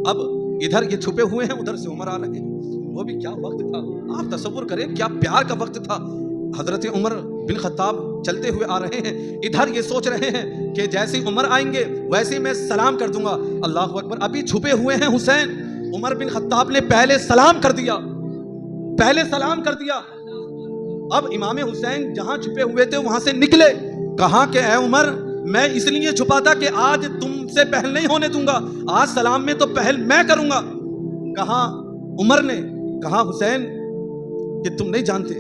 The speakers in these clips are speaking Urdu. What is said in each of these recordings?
اب ادھر یہ چھپے ہوئے ہیں، ادھر سے عمر آ رہے ہیں. وہ بھی کیا وقت تھا، آپ تصور کریں کیا پیار کا وقت تھا. حضرت عمر بن خطاب چلتے ہوئے آ رہے ہیں، ادھر یہ سوچ رہے ہیں کہ جیسے عمر آئیں گے ویسے ہی میں سلام کر دوں گا. اللہ اکبر. ابھی چھپے ہوئے ہیں حسین. عمر بن خطاب نے پہلے سلام کر دیا، پہلے سلام کر دیا. اب امام حسین جہاں چھپے ہوئے تھے وہاں سے نکلے. کہا کہ اے عمر، میں اس لیے چھپا تھا کہ آج تم سے پہل نہیں ہونے دوں گا، آج سلام میں تو پہل میں کروں گا. کہا عمر نے، کہا حسین کہ تم نہیں جانتے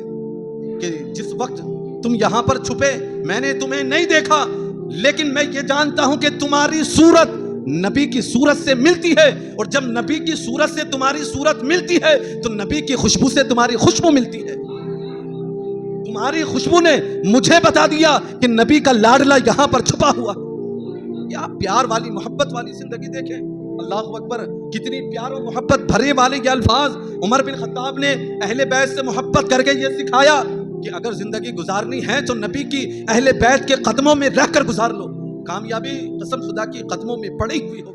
کہ جس وقت تم یہاں پر چھپے میں نے تمہیں نہیں دیکھا، لیکن میں یہ جانتا ہوں کہ تمہاری صورت نبی کی صورت سے ملتی ہے، اور جب نبی کی صورت سے تمہاری صورت ملتی ہے تو نبی کی خوشبو سے تمہاری خوشبو ملتی ہے. تمہاری خوشبو نے مجھے بتا دیا کہ نبی کا لاڈلا یہاں پر چھپا ہوا. کیا پیار والی محبت والی زندگی دیکھیں. اللہ اکبر. کتنی پیار و محبت بھرے والے یہ الفاظ. عمر بن خطاب نے اہل بیت سے محبت کر کے یہ سکھایا کہ اگر زندگی گزارنی ہے تو نبی کی اہل بیت کے قدموں میں رہ کر گزار لو، کامیابی قسم خدا کی قدموں میں پڑی ہوئی ہو.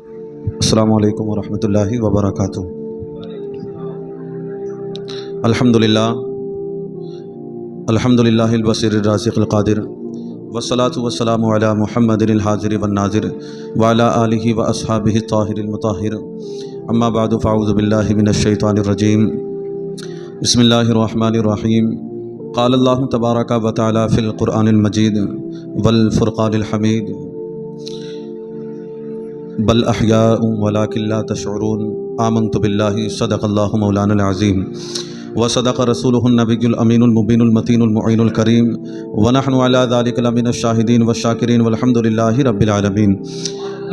السلام علیکم ورحمۃ اللہ وبرکاتہ. الحمدللہ الحمدللہ البصیر الرازق القادر، والصلاة والسلام علی محمد الحاضر والناظر وعلی آلہ واصحابہ الطاہر المطہر. اما بعد فاعوذ باللہ من الشیطان الرجیم. بسم اللہ الرحمن الرحیم. قال اللہ تبارک و تعالی فی القرآن المجید والفرقان الحمید. بل احیاء ولکن لا تشعرون. آمنت باللہ صدق اللہ مولانا العظیم وصدق رسولہ النبی الامین المبین المتین المعین الکریم ونحن علی ذلک لمن الشاہدین والشاکرین والحمد للہ رب العالمین.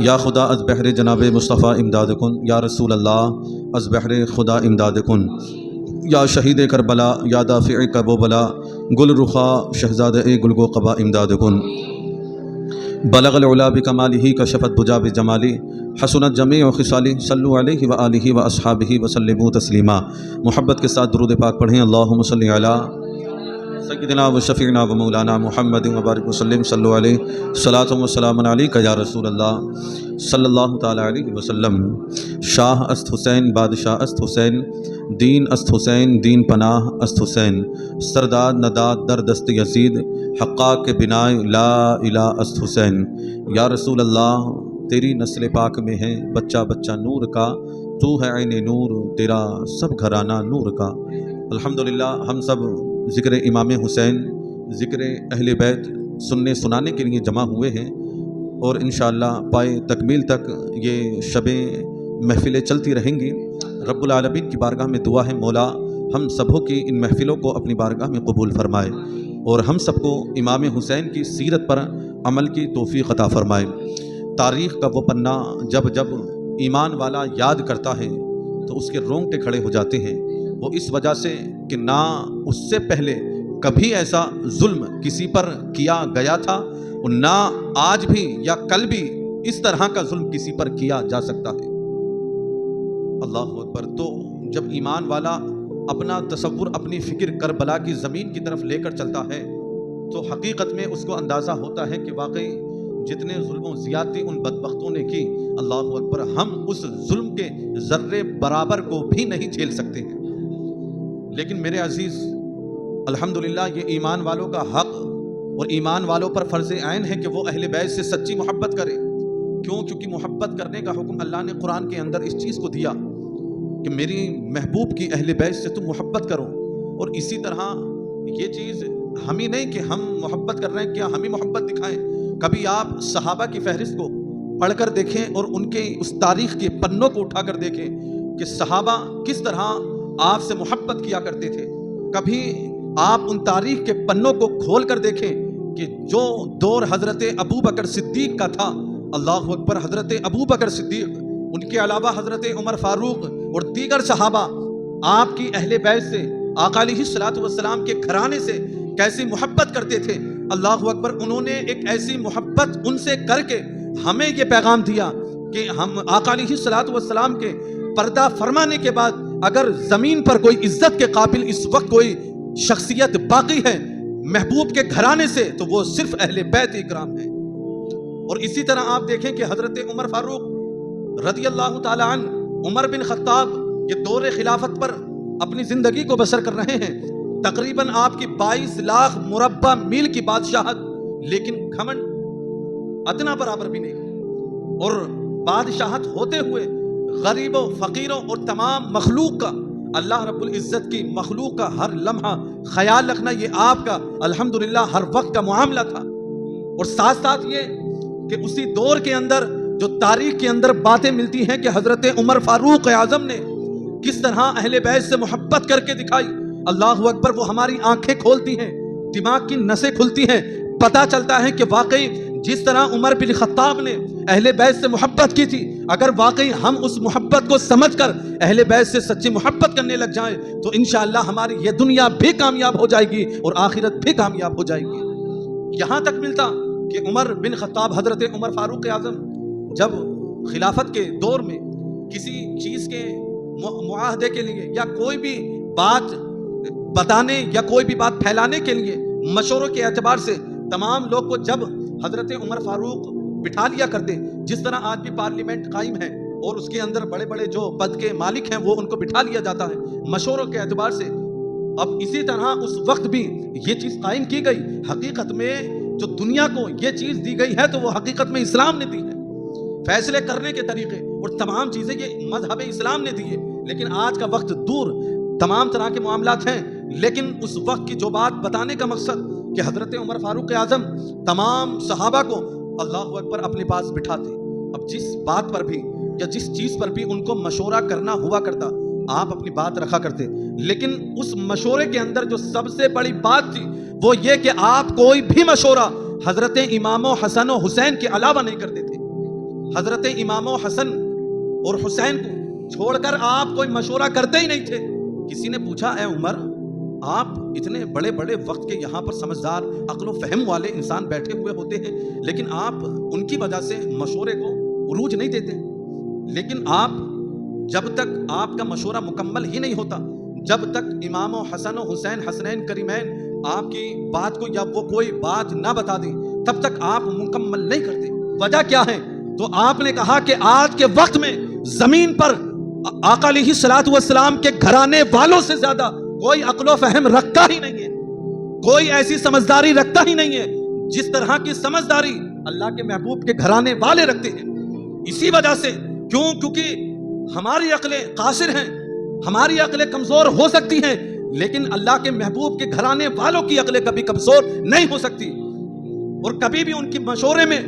یا خدا از بحر جناب مصطفیٰ امداد کن، یا رسول اللہ از بحر خدا امداد کن. یا شہید کربلا، یا دافع کب و بلا، گل رخا شہزاد گل گو قبا امداد کن. بلغ العلا بکمالہ کشفت بجا بجمالی، حسنت جمیع خصالی، صلو علیہ وآلہ واصحابہ وسلموا تسلیما. محبت کے ساتھ درود پاک پڑھیں. اللہم صلی علی سیدنا و شفیعنا و مولانا محمد وبارک وسلم. صلو علیہ صلاۃ و سلام علیک یا رسول اللہ صلی اللہ تعالی علیہ وسلم. شاہ است حسین، بادشاہ است حسین، دین است حسین، دین پناہ است حسین. سرداد نداد در دست یزید، حقاق کے بنائے لا الہ است حسین. یا رسول اللہ تیری نسل پاک میں ہے بچہ بچہ نور کا، تو ہے عین نور تیرا سب گھرانہ نور کا. الحمدللہ ہم سب ذکر امام حسین، ذکر اہل بیت سننے سنانے کے لیے جمع ہوئے ہیں، اور انشاءاللہ پائے تکمیل تک یہ شبیں محفلیں چلتی رہیں گی. رب العالمین کی بارگاہ میں دعا ہے مولا ہم سبوں کی ان محفلوں کو اپنی بارگاہ میں قبول فرمائے، اور ہم سب کو امام حسین کی سیرت پر عمل کی توفیق عطا فرمائے. تاریخ کا وہ پنہ جب جب ایمان والا یاد کرتا ہے تو اس کے رونگٹے کھڑے ہو جاتے ہیں. وہ اس وجہ سے کہ نہ اس سے پہلے کبھی ایسا ظلم کسی پر کیا گیا تھا، اور نہ آج بھی یا کل بھی اس طرح کا ظلم کسی پر کیا جا سکتا ہے. اللہ اکبر. تو جب ایمان والا اپنا تصور، اپنی فکر کربلا کی زمین کی طرف لے کر چلتا ہے تو حقیقت میں اس کو اندازہ ہوتا ہے کہ واقعی جتنے ظلم و زیادتی ان بدبختوں نے کی، اللہ اکبر، ہم اس ظلم کے ذرے برابر کو بھی نہیں جھیل سکتے ہیں. لیکن میرے عزیز الحمدللہ یہ ایمان والوں کا حق اور ایمان والوں پر فرض عین ہے کہ وہ اہل بیت سے سچی محبت کرے. کیوں؟ کیونکہ محبت کرنے کا حکم اللہ نے قرآن کے اندر اس چیز کو دیا کہ میری محبوب کی اہل بیت سے تم محبت کرو. اور اسی طرح یہ چیز ہم ہی نہیں کہ ہم محبت کر رہے ہیں، کیا ہم ہی محبت دکھائیں. کبھی آپ صحابہ کی فہرست کو پڑھ کر دیکھیں اور ان کے اس تاریخ کے پنوں کو اٹھا کر دیکھیں کہ صحابہ کس طرح آپ سے محبت کیا کرتے تھے. کبھی آپ ان تاریخ کے پنوں کو کھول کر دیکھیں کہ جو دور حضرت ابو بکر صدیق کا تھا، اللہ اکبر، حضرت ابو بکر صدیق، ان کے علاوہ حضرت عمر فاروق اور دیگر صحابہ آپ کی اہل بیت سے، آقا علیہ الصلوۃ والسلام کے گھرانے سے کیسی محبت کرتے تھے. اللہ اکبر. انہوں نے ایک ایسی محبت ان سے کر کے ہمیں یہ پیغام دیا کہ ہم آقا علیہ الصلوۃ والسلام کے پردہ فرمانے کے بعد اگر زمین پر کوئی عزت کے قابل اس وقت کوئی شخصیت باقی ہے محبوب کے گھرانے سے تو وہ صرف اہل بیت اکرام ہے. اور اسی طرح آپ دیکھیں کہ حضرت عمر فاروق رضی اللہ تعالی عنہ عمر بن خطاب یہ دور خلافت پر اپنی زندگی کو بسر کر رہے ہیں، تقریباً آپ کی 22 لاکھ مربع میل کی بادشاہت، لیکن گھمنڈ ادنا برابر بھی نہیں، اور بادشاہت ہوتے ہوئے غریبوں، فقیروں اور تمام مخلوق کا، اللہ رب العزت کی مخلوق کا ہر لمحہ خیال رکھنا، یہ آپ کا الحمدللہ ہر وقت کا معاملہ تھا۔ اور ساتھ ساتھ یہ کہ اسی دور کے اندر جو تاریخ کے اندر باتیں ملتی ہیں کہ حضرت عمر فاروق اعظم نے کس طرح اہل بیت سے محبت کر کے دکھائی، اللہ اکبر، وہ ہماری آنکھیں کھولتی ہیں، دماغ کی نسیں کھلتی ہیں، پتہ چلتا ہے کہ واقعی جس طرح عمر بن خطاب نے اہل بیت سے محبت کی تھی، اگر واقعی ہم اس محبت کو سمجھ کر اہل بیت سے سچی محبت کرنے لگ جائیں تو انشاءاللہ ہماری یہ دنیا بھی کامیاب ہو جائے گی اور آخرت بھی کامیاب ہو جائے گی۔ یہاں تک ملتا کہ عمر بن خطاب، حضرت عمر فاروق اعظم جب خلافت کے دور میں کسی چیز کے معاہدے کے لیے یا کوئی بھی بات بتانے یا کوئی بھی بات پھیلانے کے لیے مشوروں کے اعتبار سے تمام لوگ کو جب حضرت عمر فاروق بٹھا لیا کرتے، جس طرح آج بھی پارلیمنٹ قائم ہے اور اس کے اندر بڑے بڑے جو پد کے مالک ہیں وہ ان کو بٹھا لیا جاتا ہے مشوروں کے اعتبار سے، اب اسی طرح اس وقت بھی یہ چیز قائم کی گئی۔ حقیقت میں جو دنیا کو یہ چیز دی گئی ہے تو وہ حقیقت میں اسلام نے دی ہے، فیصلے کرنے کے طریقے اور تمام چیزیں یہ مذہب اسلام نے دی ہے، لیکن آج کا وقت دور، تمام طرح کے معاملات ہیں، لیکن اس وقت کی جو بات بتانے کا مقصد کہ حضرت عمر فاروق اعظم تمام صحابہ کو اللہ اکبر اپنے پاس بٹھاتے، اب جس بات پر بھی یا جس چیز پر بھی ان کو مشورہ کرنا ہوا کرتا آپ اپنی بات رکھا کرتے، لیکن اس مشورے کے اندر جو سب سے بڑی بات تھی وہ یہ کہ آپ کوئی بھی مشورہ حضرت امام حسن و حسین کے علاوہ نہیں کرتے تھے۔ حضرت امام حسن اور حسین کو چھوڑ کر آپ کوئی مشورہ کرتے ہی نہیں تھے۔ کسی نے پوچھا، اے عمر، آپ اتنے بڑے بڑے وقت کے یہاں پر سمجھدار عقل و فہم والے انسان بیٹھے ہوئے ہوتے ہیں، لیکن آپ ان کی وجہ سے مشورے کو عروج نہیں دیتے، لیکن آپ جب تک آپ کا مشورہ مکمل ہی نہیں ہوتا، جب تک امام حسن و حسین حسنین کریمین آپ کی بات کو یا وہ کوئی بات نہ بتا دیں تب تک آپ مکمل نہیں کرتے۔ وجہ کیا ہے؟ تو آپ نے کہا کہ آج کے وقت میں زمین پر آقا علیہ الصلوۃ والسلام کے گھرانے والوں سے زیادہ کوئی عقل و فہم رکھتا ہی نہیں ہے، کوئی ایسی سمجھداری رکھتا ہی نہیں ہے جس طرح کی سمجھداری اللہ کے محبوب کے گھرانے والے رکھتے ہیں۔ اسی وجہ سے کیونکہ ہماری عقلیں قاصر ہیں، ہماری عقلیں کمزور ہو سکتی ہیں، لیکن اللہ کے محبوب کے گھرانے والوں کی عقلیں کبھی کمزور نہیں ہو سکتی، اور کبھی بھی ان کی مشورے میں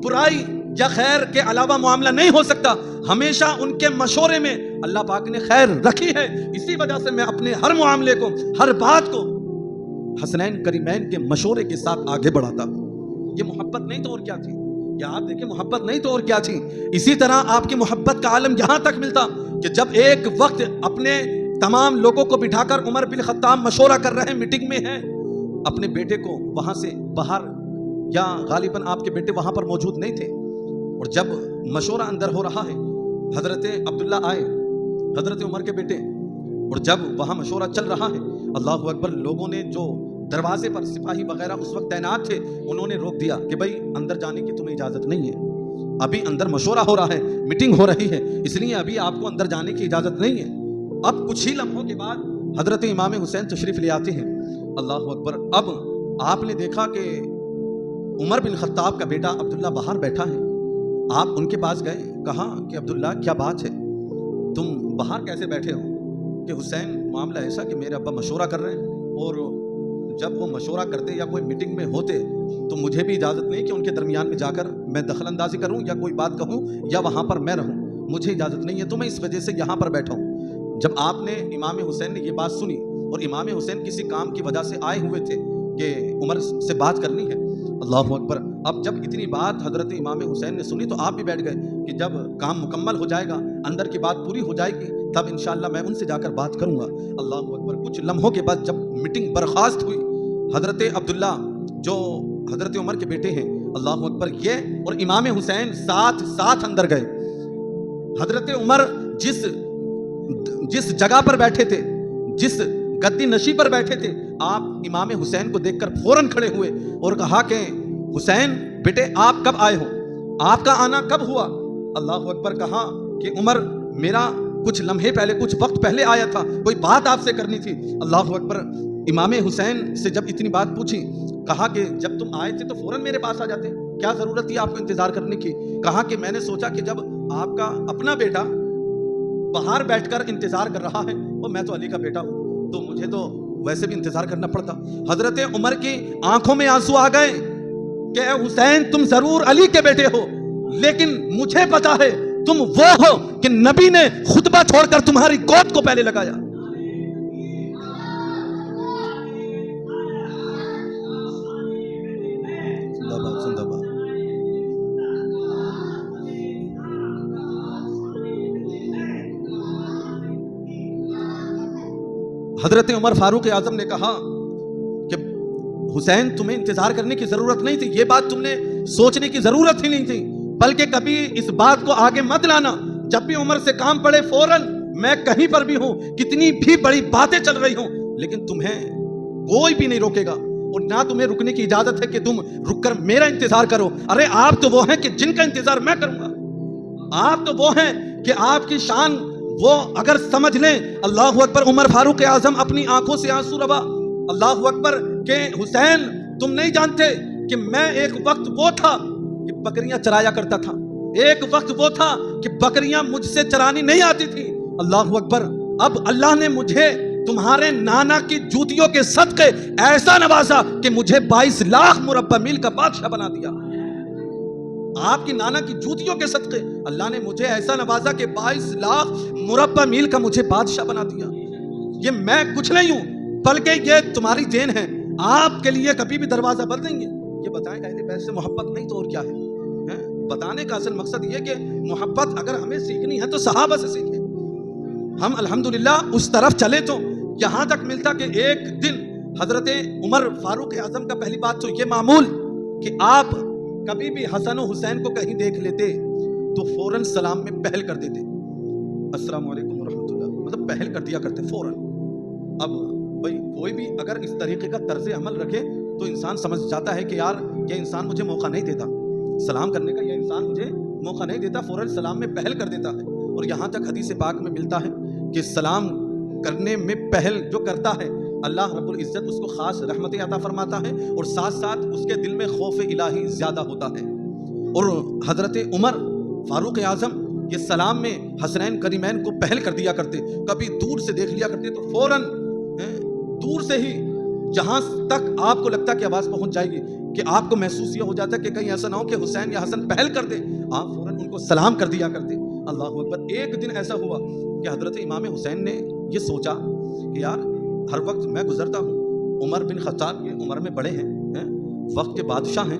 برائی یا خیر کے علاوہ معاملہ نہیں ہو سکتا، ہمیشہ ان کے مشورے میں اللہ پاک نے خیر رکھی ہے۔ اسی وجہ سے میں اپنے ہر معاملے کو، ہر بات کو حسنین کریمین کے مشورے کے ساتھ آگے بڑھاتا ہوں۔ یہ محبت نہیں تو اور کیا تھی؟ یا آپ دیکھیں، محبت نہیں تو اور کیا تھی؟ اسی طرح آپ کی محبت کا عالم یہاں تک ملتا کہ جب ایک وقت اپنے تمام لوگوں کو بٹھا کر عمر بن خطاب مشورہ کر رہے ہیں، میٹنگ میں ہیں، اپنے بیٹے کو وہاں سے باہر، یا غالباً آپ کے بیٹے وہاں پر موجود نہیں تھے، اور جب مشورہ اندر ہو رہا ہے حضرت عبداللہ آئے، حضرت عمر کے بیٹے، اور جب وہاں مشورہ چل رہا ہے، اللہ اکبر، لوگوں نے جو دروازے پر سپاہی وغیرہ اس وقت تعینات تھے انہوں نے روک دیا کہ بھائی اندر جانے کی تمہیں اجازت نہیں ہے، ابھی اندر مشورہ ہو رہا ہے، میٹنگ ہو رہی ہے، اس لیے ابھی آپ کو اندر جانے کی اجازت نہیں ہے۔ اب کچھ ہی لمحوں کے بعد حضرت امام حسین تشریف لے آتے ہیں، اللہ اکبر۔ اب آپ نے دیکھا کہ عمر بن خطاب کا بیٹا عبداللہ باہر بیٹھا ہے، آپ ان کے پاس گئے، کہا کہ عبداللہ کیا بات ہے، تم باہر کیسے بیٹھے ہو؟ کہ حسین معاملہ ایسا کہ میرے ابا مشورہ کر رہے ہیں، اور جب وہ مشورہ کرتے یا کوئی میٹنگ میں ہوتے تو مجھے بھی اجازت نہیں کہ ان کے درمیان میں جا کر میں دخل اندازی کروں یا کوئی بات کہوں یا وہاں پر میں رہوں، مجھے اجازت نہیں ہے، تو میں اس وجہ سے یہاں پر بیٹھا ہوں۔ جب آپ نے امام حسین نے یہ بات سنی، اور امام حسین کسی کام کی وجہ سے آئے ہوئے تھے کہ عمر سے بات کرنی ہے، اللہ اکبر، اب جب اتنی بات حضرت امام حسین نے سنی تو آپ بھی بیٹھ گئے کہ جب کام مکمل ہو جائے گا، اندر کی بات پوری ہو جائے گی، تب انشاءاللہ میں ان سے جا کر بات کروں گا، اللہ اکبر۔ کچھ لمحوں کے بعد جب میٹنگ برخاست ہوئی، حضرت عبداللہ جو حضرت عمر کے بیٹے ہیں، اللہ اکبر، یہ اور امام حسین ساتھ اندر گئے۔ حضرت عمر جس جگہ پر بیٹھے تھے، جس گدی نشی پر بیٹھے تھے، آپ امام حسین کو دیکھ کر فوراً کھڑے ہوئے اور کہا کہ حسین بیٹے آپ کب آئے ہو، آپ کا آنا کب ہوا؟ اللہ اکبر، کہا کہ عمر میرا کچھ لمحے پہلے کچھ وقت پہلے آیا تھا, کوئی بات آپ سے کرنی تھی. اللہ اکبر. امام حسین سے جب اتنی بات پوچھی, کہا کہ جب تم آئے تھے تو فوراً میرے پاس آ جاتے, کیا ضرورت تھی آپ کو انتظار کرنے کی. کہا کہ میں نے سوچا کہ جب آپ کا اپنا بیٹا باہر بیٹھ کر انتظار کر رہا ہے اور میں تو علی کا بیٹا ہوں تو مجھے تو ویسے بھی انتظار کرنا پڑتا. حضرت عمر کی آنکھوں میں آنسو آ گئے کہ اے حسین تم ضرور علی کے بیٹے ہو, لیکن مجھے پتا ہے تم وہ ہو کہ نبی نے خطبہ چھوڑ کر تمہاری گود کو پہلے لگایا. زندہ باد, زندہ باد. حضرت عمر فاروق اعظم نے کہا کہ حسین تمہیں انتظار کرنے کی ضرورت نہیں تھی, یہ بات تم نے سوچنے کی ضرورت ہی نہیں تھی, بلکہ کبھی اس بات کو آگے مت لانا. جب بھی عمر سے کام پڑے فوراً, میں کہیں پر بھی ہوں, کتنی بھی بڑی باتیں چل رہی ہوں, لیکن تمہیں کوئی بھی نہیں روکے گا اور نہ تمہیں رکنے کی اجازت ہے کہ تم رک کر میرا انتظار کرو. ارے آپ تو وہ ہیں کہ جن کا انتظار میں کروں گا, آپ تو وہ ہیں کہ آپ کی شان وہ اگر سمجھ لیں. اللہ اکبر. عمر فاروق اعظم اپنی آنکھوں سے آنسو روا. اللہ اکبر. کہ حسین تم نہیں جانتے کہ میں ایک وقت وہ تھا کہ بکریاں چرایا کرتا تھا, ایک وقت وہ تھا کہ بکریاں مجھ سے چرانی نہیں آتی تھی. اللہ اکبر. اب اللہ نے مجھے تمہارے نانا کی جوتیوں کے صدقے ایسا نوازا کہ مجھے 22 لاکھ مربع میل کا بادشاہ بنا دیا. آپ کی نانا کی جوتیوں کے صدقے اللہ نے مجھے ایسا نوازا کہ 22 لاکھ مربع میل کا مجھے بادشاہ بنا دیا. یہ میں کچھ نہیں ہوں بلکہ یہ تمہاری دین ہے. آپ کے لیے کبھی بھی دروازہ بند نہیں ہے. یہ بتائیں اہل بیت سے محبت نہیں تو اور کیا ہے. بتانے کا اصل مقصد یہ کہ محبت اگر ہمیں سیکھنی ہے تو صحابہ سے سیکھیں. ہم الحمدللہ اس طرف چلے تو یہاں تک ملتا کہ ایک دن حضرت عمر فاروق اعظم کا پہلی بات تو یہ معمول کہ آپ کبھی بھی حسن و حسین کو کہیں دیکھ لیتے تو فوراً سلام میں پہل کر دیتے, السلام علیکم ورحمۃ اللہ, مطلب پہل کر دیا کرتے فوراً. اب بھائی کوئی بھی اگر اس طریقے کا طرز عمل رکھے تو انسان سمجھ جاتا ہے کہ یار یہ انسان مجھے موقع نہیں دیتا سلام کرنے کا, یہ انسان مجھے موقع نہیں دیتا, فوراً سلام میں پہل کر دیتا ہے. اور یہاں تک حدیث پاک میں ملتا ہے کہ سلام کرنے میں پہل جو کرتا ہے اللہ رب العزت اس کو خاص رحمت عطا فرماتا ہے اور ساتھ ساتھ اس کے دل میں خوف الہی زیادہ ہوتا ہے. اور حضرت عمر فاروق اعظم یہ سلام میں حسنین کریمین کو پہل کر دیا کرتے. کبھی دور سے دیکھ لیا کرتے تو فوراً دور سے ہی جہاں تک آپ کو لگتا کہ آواز پہنچ جائے گی کہ آپ کو محسوس یہ ہو جاتا کہ کہیں ایسا نہ ہو کہ حسین یا حسن پہل کر دے, آپ فوراً ان کو سلام کر دیا کرتے. اللہ اکبر. ایک دن ایسا ہوا کہ حضرت امام حسین نے یہ سوچا کہ یار ہر وقت میں گزرتا ہوں, عمر بن خطاب یہ عمر میں بڑے ہیں, وقت کے بادشاہ ہیں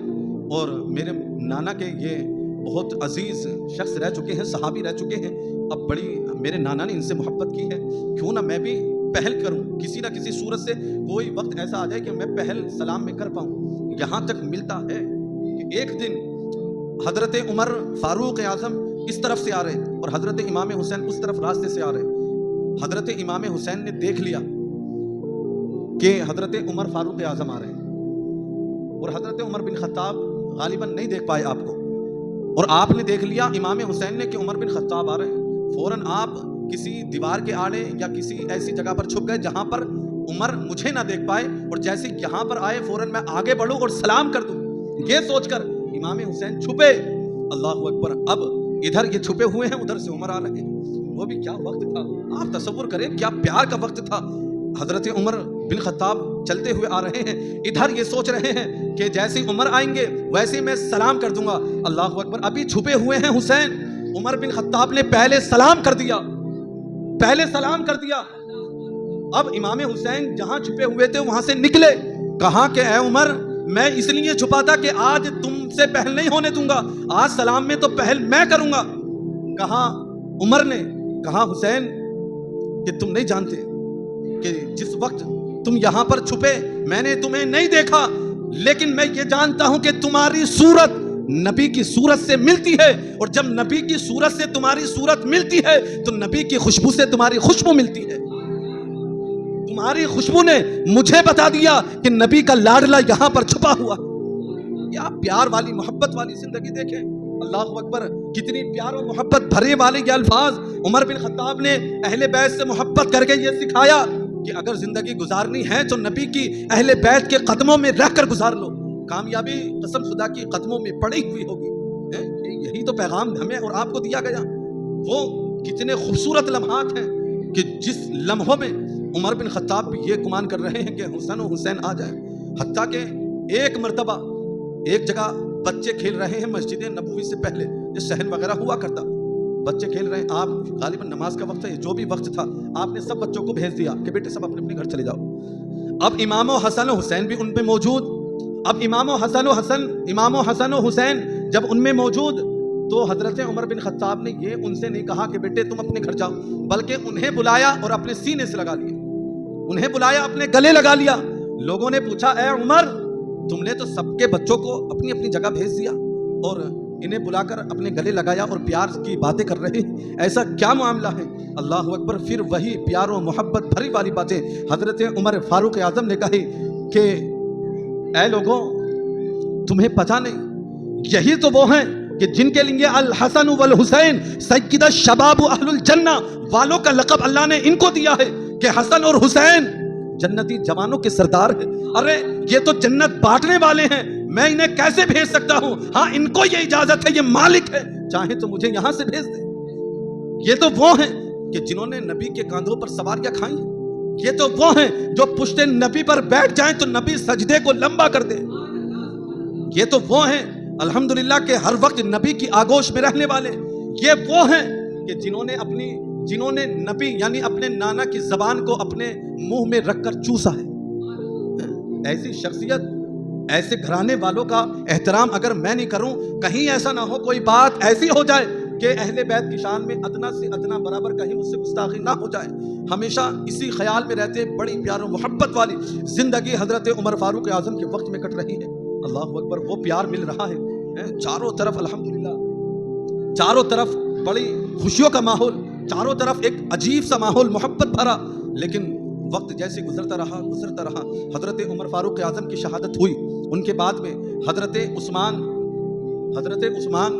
اور میرے نانا کے یہ بہت عزیز شخص رہ چکے ہیں, صحابی رہ چکے ہیں, اب بڑی میرے نانا نے ان سے محبت کی ہے, کیوں نہ میں بھی پہل کروں, کسی نہ کسی صورت سے کوئی وقت ایسا آ جائے کہ میں پہل سلام میں کر پاؤں. یہاں تک ملتا ہے کہ ایک دن حضرت عمر فاروق اعظم اس طرف سے آ رہے اور حضرت امام حسین اس طرف راستے سے آ رہے. حضرت امام حسین نے دیکھ لیا کہ حضرت عمر فاروق اعظم آ رہے ہیں اور حضرت عمر بن خطاب غالباً نہیں دیکھ پائے آپ کو, اور آپ نے دیکھ لیا امام حسین نے کہ عمر بن خطاب آ رہے ہیں. فوراً آپ کسی دیوار کے آڑے یا کسی ایسی جگہ پر چھپ گئے جہاں پر عمر مجھے نہ دیکھ پائے, اور جیسے یہاں پر آئے فوراً میں آگے بڑھوں اور سلام کر دوں. یہ سوچ کر امام حسین چھپے. اللہ اکبر. اب ادھر یہ چھپے ہوئے ہیں, ادھر سے عمر آ رہے ہیں. وہ بھی کیا وقت تھا, آپ تصور کریں کیا پیار کا وقت تھا. حضرت عمر بن خطاب چلتے ہوئے آ رہے ہیں, ادھر یہ سوچ رہے ہیں کہ جیسے عمر آئیں گے ویسے میں سلام کر دوں گا. اللہ اکبر. ابھی چھپے ہوئے ہیں حسین, عمر بن خطاب نے پہلے سلام کر دیا, پہلے سلام کر دیا. اب امام حسین جہاں چھپے ہوئے تھے وہاں سے نکلے, کہا کہ اے عمر میں اس لیے چھپا تھا کہ آج تم سے پہل نہیں ہونے دوں گا, آج سلام میں تو پہل میں کروں گا. کہا عمر نے, کہا حسین کہ تم نہیں جانتے کہ جس وقت تم یہاں پر چھپے میں نے تمہیں نہیں دیکھا, لیکن میں یہ جانتا ہوں کہ تمہاری صورت نبی کی صورت سے ملتی ہے, اور جب نبی کی صورت سے تمہاری صورت ملتی ہے تو نبی کی خوشبو سے تمہاری خوشبو ملتی ہے. تمہاری خوشبو نے مجھے بتا دیا کہ نبی کا لاڈلا یہاں پر چھپا ہوا. یا پیار والی محبت والی زندگی دیکھیں. اللہ اکبر، کتنی پیار و محبت بھرے والے یہ الفاظ عمر بن خطاب نے اہل بیت سے محبت کر کے یہ سکھایا کہ اگر زندگی گزارنی ہے تو نبی کی اہل بیت کے قدموں میں رہ کر گزار لو، کامیابی قسم خدا کی قدموں میں پڑی ہوئی ہوگی۔ یہی تو پیغام ہمیں اور آپ کو دیا گیا۔ وہ کتنے خوبصورت لمحات ہیں کہ جس لمحوں میں عمر بن خطاب بھی یہ گمان کر رہے ہیں کہ حسن و حسین آ جائیں، حتیٰ کہ ایک مرتبہ ایک جگہ بچے کھیل رہے ہیں مسجد نبوی سے پہلے، جو صحن وغیرہ ہوا کرتا، بچے کھیل رہے ہیں، آپ غالباً نماز کا وقت ہے، جو بھی وقت تھا آپ نے سب بچوں کو بھیج دیا کہ بیٹے سب اپنے اپنے گھر چلے جاؤ۔ اب امام و حسن و حسین بھی ان پہ موجود، اب امام و حسن و حسین جب ان میں موجود تو حضرت عمر بن خطاب نے یہ ان سے نہیں کہا کہ بیٹے تم اپنے گھر جاؤ، بلکہ انہیں بلایا اور اپنے سینے سے لگا لیا، انہیں بلایا اپنے گلے لگا لیا۔ لوگوں نے پوچھا اے عمر، تم نے تو سب کے بچوں کو اپنی اپنی جگہ بھیج دیا اور انہیں بلا کر اپنے گلے لگایا اور پیار کی باتیں کر رہے ہیں، ایسا کیا معاملہ ہے؟ اللہ اکبر۔ پھر وہی پیار و محبت بھری والی باتیں حضرت عمر فاروق اعظم نے کہی کہ اے لوگوں، تمہیں پتہ نہیں یہی تو وہ ہیں کہ جن کے لیے الحسن والحسین سید الشباب اہل الجنہ والوں کا لقب اللہ نے ان کو دیا ہے کہ حسن اور حسین جنتی جوانوں کے سردار ہیں۔ ارے یہ تو جنت بانٹنے والے ہیں، میں انہیں کیسے بھیج سکتا ہوں؟ ہاں ان کو یہ اجازت ہے، یہ مالک ہے، چاہے تو مجھے یہاں سے بھیج دیں۔ یہ تو وہ ہیں کہ جنہوں نے نبی کے کاندھوں پر سواریاں کھائیں، یہ تو وہ ہیں جو پشت نبی پر بیٹھ جائیں تو نبی سجدے کو لمبا کر دے، یہ تو وہ ہیں الحمدللہ کہ ہر وقت نبی کی آگوش میں رہنے والے، یہ وہ ہیں کہ جنہوں نے نبی یعنی اپنے نانا کی زبان کو اپنے منہ میں رکھ کر چوسا ہے۔ ایسی شخصیت، ایسے گھرانے والوں کا احترام اگر میں نہیں کروں، کہیں ایسا نہ ہو کوئی بات ایسی ہو جائے کہ اہل بیت کی شان میں ادنا سے ادنا برابر کہیں مجھ سے گستاخی نہ ہو جائے۔ ہمیشہ اسی خیال میں رہتے بڑی پیار و محبت والی زندگی حضرت عمر فاروق اعظم کے وقت میں کٹ رہی ہے۔ اللہ اکبر، وہ پیار مل رہا ہے چاروں طرف، الحمدللہ چاروں طرف بڑی خوشیوں کا ماحول، چاروں طرف ایک عجیب سا ماحول محبت بھرا۔ لیکن وقت جیسے گزرتا رہا حضرت عمر فاروق اعظم کی شہادت ہوئی، ان کے بعد میں حضرت عثمان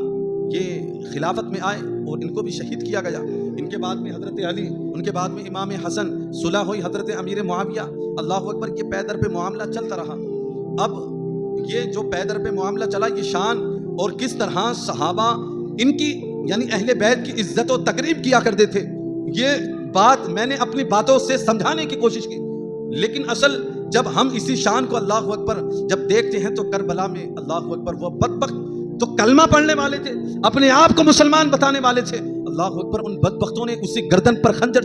یہ خلافت میں آئے اور ان کو بھی شہید کیا گیا۔ ان کے بعد میں حضرت علی، ان کے بعد میں امام حسن، صلح ہوئی حضرت امیر معاویہ۔ اللہ اکبر، یہ پے در پہ معاملہ چلتا رہا۔ اب یہ جو پے در پہ معاملہ چلا، یہ شان اور کس طرح صحابہ ان کی یعنی اہل بیت کی عزت و تقریب کیا کرتے تھے، یہ بات میں نے اپنی باتوں سے سمجھانے کی کوشش کی، لیکن اصل جب ہم اسی شان کو اللہ اکبر جب دیکھتے ہیں تو کربلا میں اللہ اکبر وہ بدبخت تو کلمہ پڑھنے والے تھے، اپنے آپ کو مسلمان بتانے والے تھے، اللہ اکبر ان بدبختوں نے اسی گردن پر خنجر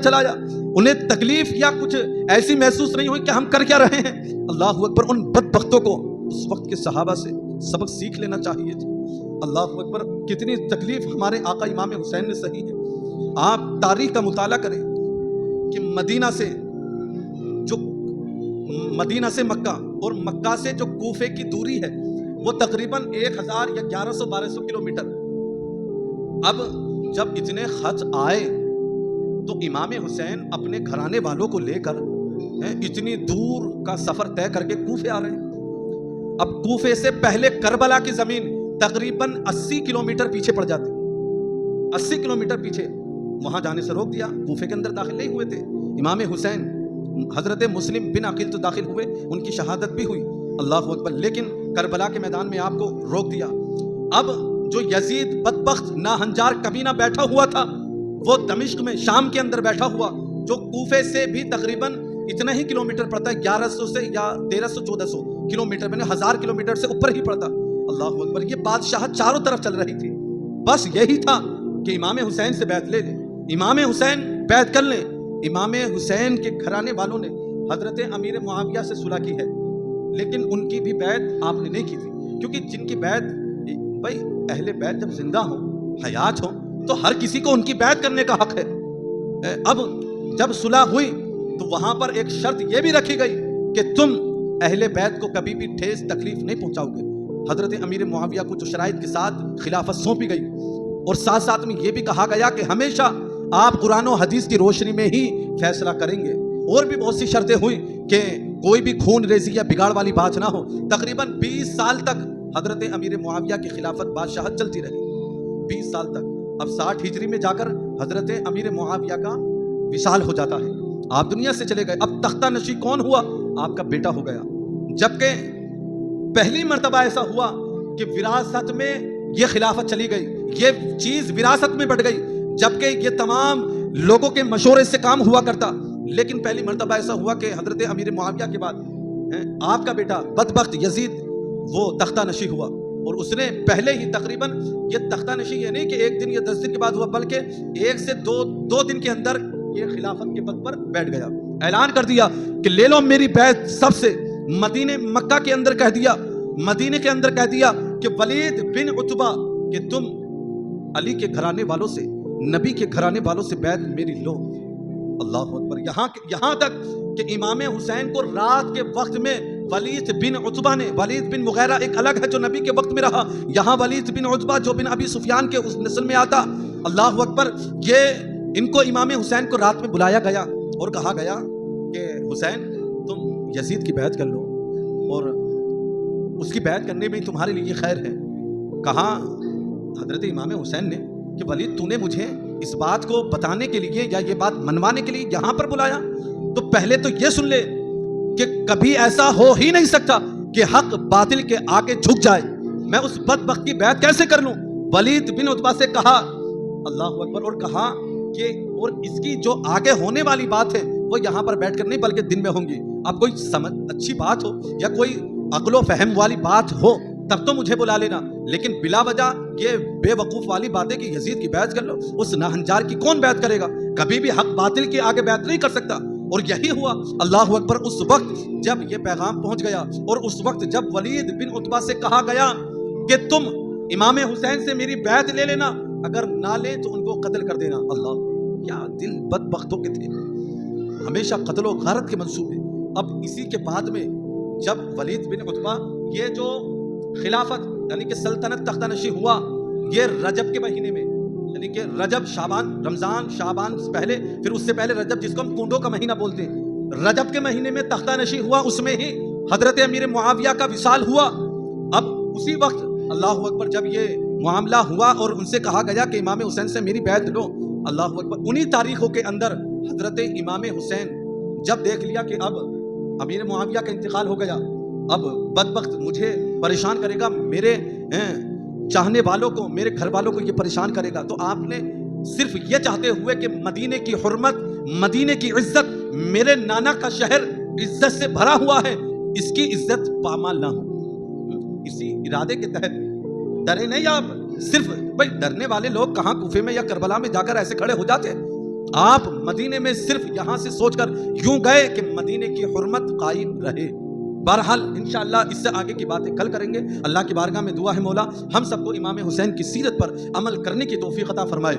چلایا، انہیں تکلیف یا کچھ ایسی محسوس نہیں ہوئی کہ ہم کر کیا رہے ہیں۔ اللہ اکبر، ان بدبختوں کو اس وقت کے صحابہ سے سبق سیکھ لینا چاہیے تھا۔ اللہ اکبر، کتنی تکلیف ہمارے آقا امام حسین نے سہی ہے۔ آپ تاریخ کا مطالعہ کریں کہ مدینہ سے مکہ اور مکہ سے جو کوفے کی دوری ہے وہ تقریباً 1000 یا 1100-1200 کلومیٹر۔ اب جب اتنے خط آئے تو امام حسین اپنے گھرانے والوں کو لے کر اتنی دور کا سفر طے کر کے کوفے آ رہے ہیں۔ اب کوفے سے پہلے کربلا کی زمین تقریباً 80 کلومیٹر پیچھے پڑ جاتی، 80 کلومیٹر پیچھے، وہاں جانے سے روک دیا، کوفے کے اندر داخل نہیں ہوئے تھے۔ امام حسین حضرت مسلم بن عقیل تو داخل ہوئے، ان کی شہادت بھی ہوئی، اللہ اکبر، لیکن کربلا کے میدان میں آپ کو روک دیا۔ اب جو یزید بدبخت ناہنجار کمینہ بیٹھا ہوا تھا، وہ دمشق میں شام کے اندر بیٹھا ہوا، جو کوفے سے بھی تقریباً اتنا ہی کلومیٹر پڑتا ہے، 1100 سے یا 1300-1400 کلومیٹر، میں نے 1000 کلومیٹر سے اوپر ہی پڑتا۔ اللہ اکبر، یہ بادشاہت چاروں طرف چل رہی تھی، بس یہی تھا کہ امام حسین سے بیعت لے لیں، امام حسین بیعت کر لیں۔ امام حسین کے گھرانے والوں نے حضرت امیر معاویہ سے صلح کی ہے، لیکن ان کی بھی بیعت آپ نے نہیں کی تھی، کیونکہ جن کی بیعت، بھائی اہل بیعت جب زندہ ہوں، حیات ہوں، تو ہر کسی کو ان کی بیعت کرنے کا حق ہے۔ اب جب صلح ہوئی تو وہاں پر ایک شرط یہ بھی رکھی گئی کہ تم اہل بیعت کو کبھی بھی ٹھیس تکلیف نہیں پہنچاؤ گے۔ حضرت امیر معاویہ کو جو شرائط کے ساتھ خلافت سونپی گئی، اور ساتھ ساتھ میں یہ بھی کہا گیا کہ ہمیشہ آپ قرآن و حدیث کی روشنی میں ہی فیصلہ کریں گے، اور بھی بہت سی شرطیں ہوئی کہ کوئی بھی خون ریزی یا بگاڑ والی بات نہ ہو۔ تقریباً 20 سال تک حضرت امیر معاویہ کی خلافت بادشاہت چلتی رہی 20 سال تک. اب 60 ہجری میں جا کر حضرت امیر معاویہ کا وصال ہو جاتا ہے, آپ دنیا سے چلے گئے. اب تختہ نشین کون ہوا؟ آپ کا بیٹا ہو گیا. جبکہ پہلی مرتبہ ایسا ہوا کہ وراثت میں یہ خلافت چلی گئی, یہ چیز وراثت میں بڑھ گئی, جبکہ یہ تمام لوگوں کے مشورے سے کام ہوا کرتا. لیکن پہلی مرتبہ ایسا ہوا کہ حضرت امیر معاویہ کے بعد آپ کا بیٹا بدبخت یزید وہ تختہ نشین ہوا, اور اس نے پہلے ہی تقریباً یہ تختہ نشین یہ نہیں کہ 1 دن یا 10 دن کے بعد ہوا, بلکہ 1 سے 2 دن کے اندر یہ خلافت کے پد پر بیٹھ گیا. اعلان کر دیا کہ لے لو میری بیعت سب سے. مکہ کے اندر کہہ دیا, مدینے کے اندر کہہ دیا کہ ولید بن عتبہ کہ تم علی کے گھرانے والوں سے, نبی کے گھرانے والوں سے بیعت میری لو. اللہ اکبر. یہاں تک کہ امام حسین کو رات کے وقت میں ولید بن عتبہ نے, ولید بن مغیرہ ایک الگ ہے جو نبی کے وقت میں رہا, یہاں ولید بن عتبہ جو بن ابی سفیان کے اس نسل میں آتا. اللہ اکبر. یہ ان کو امام حسین کو رات میں بلایا گیا اور کہا گیا کہ حسین تم یزید کی بیعت کر لو, اور اس کی بیعت کرنے میں تمہارے لیے خیر ہے. کہا حضرت امام حسین نے کہ ولید تو نے مجھے اس بات کو بتانے کے لیے یا یہ بات منوانے کے لیے یہاں پر بلایا, تو پہلے تو یہ سن لے کہ کبھی ایسا ہو ہی نہیں سکتا کہ حق باطل کے آگے جھک جائے. میں اس بدبخت کی بیعت کیسے کر لوں؟ ولید بن عتبہ سے کہا. اللہ اکبر. اور کہا کہ اور اس کی جو آگے ہونے والی بات ہے وہ یہاں پر بیٹھ کر نہیں بلکہ دن میں ہوں گی. اب کوئی سمجھ اچھی بات ہو یا کوئی عقل و فہم والی بات ہو تب تو مجھے بلا لینا, لیکن بلا وجہ یہ بے وقوف والی باتیں کہ یزید کی بیعت کر لو, اس ناہنجار کی کون بیعت کرے گا؟ کبھی بھی حق باطل کے آگے بیعت نہیں کر سکتا. اور یہی ہوا. اللہ اکبر. اس وقت جب یہ پیغام پہنچ گیا اور اس وقت جب ولید بن عتبہ سے کہا گیا کہ تم امام حسین سے میری بیعت لے لینا, اگر نہ لیں تو ان کو قتل کر دینا. اللہ, کیا دل بدبختوں کے تھے, ہمیشہ قتل و غارت کے منصوبے. اب اسی کے بعد میں جب ولید بن عتبہ یہ جو خلافت یعنی کہ سلطنت تختہ نشین ہوا, یہ رجب کے مہینے میں یعنی کہ رجب شعبان, رمضان شعبان سے پہلے, پھر اس سے پہلے رجب جس کو ہم کنڈوں کا مہینہ بولتے ہیں, رجب کے مہینے میں تختہ نشین ہوا. اس میں ہی حضرت امیر معاویہ کا وصال ہوا. اب اسی وقت اللہ اکبر جب یہ معاملہ ہوا اور ان سے کہا گیا کہ امام حسین سے میری بیعت لو, اللہ اکبر, انہی تاریخوں کے اندر حضرت امام حسین جب دیکھ لیا کہ اب امیر معاویہ کا انتقال ہو گیا, اب بدبخت مجھے پریشان کرے گا, میرے چاہنے والوں کو, میرے گھر والوں کو یہ پریشان کرے گا, تو آپ نے صرف یہ چاہتے ہوئے کہ مدینے کی حرمت, مدینے کی عزت, میرے نانا کا شہر عزت سے بھرا ہوا ہے, اس کی عزت پامال نہ ہو, اسی ارادے کے تحت ڈرے نہیں آپ. صرف بھائی ڈرنے والے لوگ کہاں کوفے میں یا کربلا میں جا کر ایسے کھڑے ہو جاتے, آپ مدینے میں صرف یہاں سے سوچ کر یوں گئے کہ مدینے کی حرمت قائم رہے. بہرحال انشاءاللہ اس سے آگے کی باتیں کل کریں گے. اللہ کی بارگاہ میں دعا ہے مولا ہم سب کو امام حسین کی سیرت پر عمل کرنے کی توفیق عطا فرمائے.